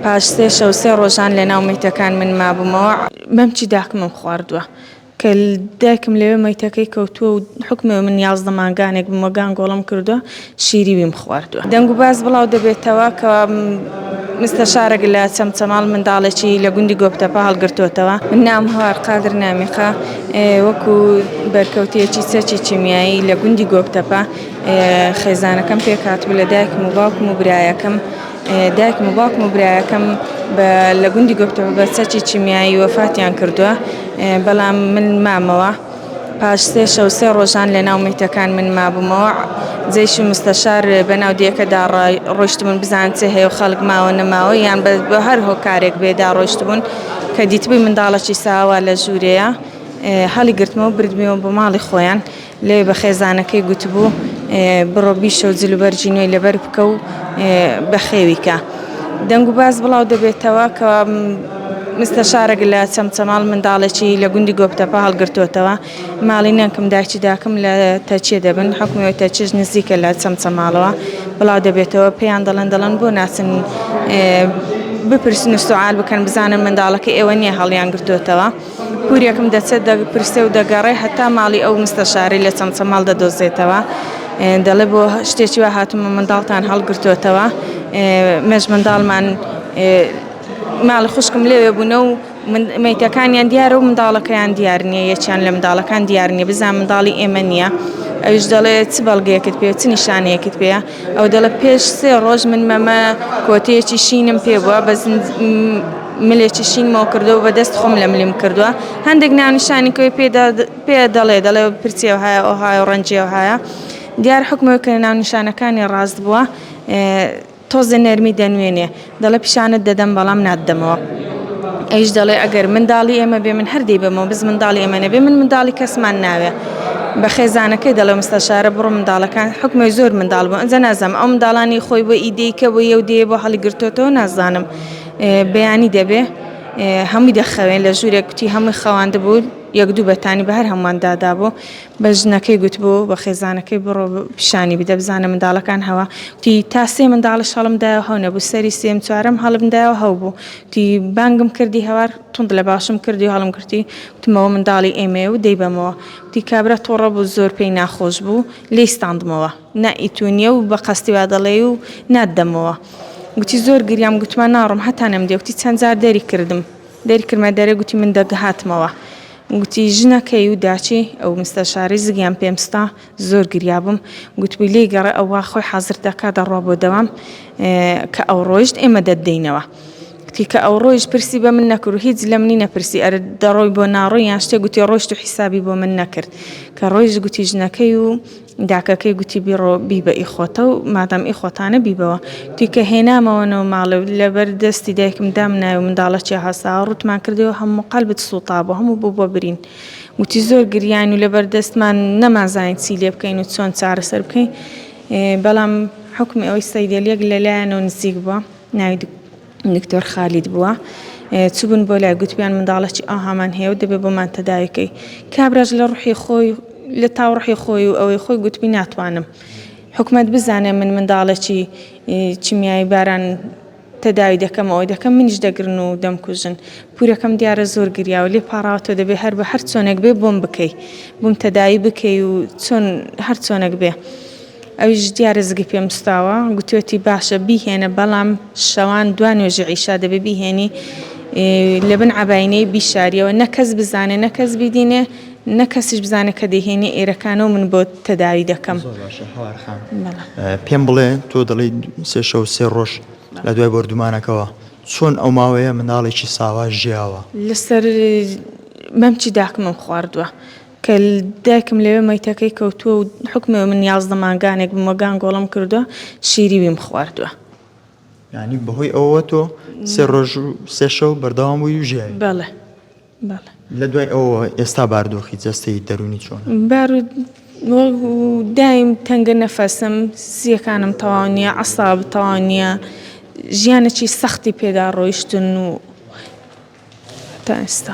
پاش سێ شەو سێ ڕۆژان لە ناو مەیتەکان من مابوومەوە مەمچی داکمم خواردووە کە دایکم لەوێ مەیتەکەی کەوتووە و حکمەوە من 11 مانگانێک بمەگان گۆڵم کردووە شیری ویم خواردووە دەنگ و باز بڵاو دەبێتەوە کە مستەشارێک لە چەمچەماڵ منداڵێکی لە گوندی گۆبتەپە هەڵگرتووەتەوە من نام هەوار قادر نامیقا وەکو بەرکەوتەیەکی سەرچی چیمیایی لە گوندی گۆبتەپە خێزانەکەم پێک هاتبوو لە دایکم و باوکم و برایەکەم دایکم و باوکم و برایەکەم لە گوندی گۆبتەپە بە سەرچی چیمیایی وەفاتیان کردووە بەڵام من مامەوە پاش سێ شەو سێ ڕۆژان لە ناو مەیتەکان من مابوومەوە جێیشی مستەشار بەناو دیەکەدا ڕۆیشتبوون بزان چێ هەیە و خەڵک ماوە نەماوە یان بە هەر هۆکارێک بێدا ڕۆیشتبوون کە دیتبووی منداڵەکی ساوا لە ژوورەیە هەڵی گرتمەوە بردمەوە بۆ ماڵی خۆیان لێ بە خێزانەکەی گوتبوو بڕۆ بیشە و جلوبەرجی نوێی لەبەر بکە و بە خێویکە دەنگ و باز بڵاو دەبێتەوە کە مستەشارێک لە چەمچەماڵ منداڵێکی لە گوندی گۆبتەپە هەڵگرتووەتەوە ماڵی نانکم داکی داکم لە تەچێ دەبن حکومەوەی تەچێژ نزیکە لە چەمچەماڵەوە بڵاو دەبێتەوە پێیان دەڵێن بۆ ناچن بپرسن و سوال بکەن بزانن منداڵەکە ئێوە نییە هەڵیان گرتووەتەوە پورێکم دەچێت دەپرسێ و دەگەڕێ هەتا ماڵی ئەو مستەشاری لە چەمچەماڵ دەدۆزێتەوە دەڵێ بۆ شتێکی وە هاتوومە منداڵتان هەڵگرتووەتەوە مێژ منداڵمان ماڵی خوشکم لێوێ بوونە و مەیتەکانیان دیارە و منداڵەکەیان دیار نییە یەکیان لە منداڵەکان دیار نییە بزان منداڵی ئێمە نییە ئەوش دەڵێ چ بەڵگەیەکت پێ چ نیشانەیەکت پێە ئەو دەڵێ پێش سێ ڕۆژ من مەمە کۆتەیەکی شینم پێ بووە بە ملێکی شینمەوە کردەوە بە دەست خۆم لە ملیم کردووە هەندێک ناونیشانێکەوەی پێ دەڵێ پرسیەوە هەیە ئەو هایە و ڕەنجیەوە هەیە دیار حکمەوە کە ناونیشانەکانی ڕاست بووە تۆزە نەرمی دەنوێنێ دەڵێ پیشانت دەدەم بەڵام ناتدەمەوە ئەیش دەڵێ ئەگەر منداڵی ئێمە بێ من هەردەی بەمەوە بز منداڵی ئێمە نەبێ من منداڵی کەسمان ناوێ بە خێزانەکەی دەڵێ مستەشارە بڕۆ منداڵەکان حکمەوەی زۆر منداڵ بوو ئەنجە نازانم ئەو منداڵانی خۆی بۆ ئیدەیکە بۆ یەو دێ بۆ هەڵی گرتوێتەوە نازانم بەیانی دەبێ هەمووی دەخەوێن لە ژوورێک کوتی هەمووی خەواندە بوو یەک دوو بەتانی بە هەر هەمووان دادابوو بە ژنەکەی گوتبوو بە خێزانەکەی بڕۆ پیشانی بدە بزانە منداڵەکان هەوا وتی تا سێ منداڵش هەڵمدایەوە هەو نەبوو سەری سێم چوارەم هەڵمدایەوە هەو بوو وتی بانگم کردی هەوار توند لە باشم کردی و هەڵم کردی وتمەوە منداڵی ئێمێ و دەیبەمەوە وتی کابرا تۆڕە بوو زۆر پێی ناخۆش بوو لێی ستاندمەوە نائیتونیە و بە قەستی وا دەڵێ و ناتدەمەوە گوتی زۆر گریام گوتمان ناڕم هەتا نەمدێ وتی چەند جار دەری کردمە دەرێ گوتی من دەگەهاتمەوە گوتی ژنەکەی و داچی ئەو مستەشاری زگیان پێمستا زۆر گریابم گوتبووی لێی گەڕێ ئەوە خۆی حەزر دەکات دەڕوا بۆ دەوام کە ئەو ڕۆیشت ئێمە دەدەینەوە گوتی کە ئەو ڕۆیش پرسی بە من نەکرد و هیچ لە منی نەپرسی ئەرە دەڕۆی بۆ ناڕۆی یان شتێک گوتی ڕۆیشت و حیسابی بۆ من نەکرد کە ڕۆیش گوتی ژنەکەی و داکەکەی گوتی بیڕۆ بی بە ئیخۆتە و مادام ئیخۆتانە بیبەوە گوتی کە هێنامەوەنەوە ماڵە لەبەر دەستی دایکم دام نایە و منداڵەکی هەسا ڕوتمان کردەوە هەموو قەلبت سوڵتا بوو هەموو بوو بۆ برین گوتی زۆر گریان و لەبەر دەستمان نەمازانین چی لێ بکەین و چۆن چارەسەر بکەین بەڵام حکمی ئەوەی سەیدەلیەک لەلایەنەوە نزیک بووە ناوی دکتۆر خالید بووە چوبوون بۆ لای گوتبیان منداڵەکی ئاهامان هەیە و دەبێ بۆمان تەداویکەی کابراژ لە ڕوحی خۆی لە تاوڕحی خۆی و ئەوەی خۆی گوتبی ناتوانم حکومەت بزانێ من منداڵێکی چیمیایی باران تەداوی دەکەم ئەوەی دەکەم منیش دەگرن و دەمکوژن پورەکەم دیارە زۆر گریاوە لێ پاڕاوەتەوە دەبێ هەر بە هەر چۆنێک بێ بۆم بکەی بۆم تەداوی بکەی و چۆن هەر چۆنێک بێ ئەویش دیارە زگی پێم ستاوە گوتوێتی باشە بیهێنە بەڵام شەوان دوانێژی عیشا دەبێ بیهێنی لە بن عەباینەی بیشاریەوە نەکەس بزانێ نەکەس بیدینێ نەکەسیش بزانێ کە دەیهێنی ئێرەکانەوە من بۆ تەداوی دەکەم پێم بڵێ تۆ دەڵێ سێ شەو سێ ڕۆژ لە دوای بەردومانەکەەوە چۆن ئەو ماوەیە منداڵێکی ساوا ژیاوە لەسەر مەمچی داکمم خواردووە کە دایکم لەوێ مەیتەکەی کەوتووە و حکمەوە من 11 مانگانێک بمەگان گۆڵم کردووە شیری ویم خواردووە یعنی بەهۆی ئەوە تۆ سێ ڕۆژ سێ شەو بەردەوام بووی و ژیاوی بەڵێ لە دوای ئەوە ئێستا بارودۆخی جەستەی دەرونی چۆن دایم تەنگە نەفەسم سیەکانم تەواو نییە عەساب تەواو نییە ژیانێکی سەختی پێدا ڕۆیشتن و تا ئێستا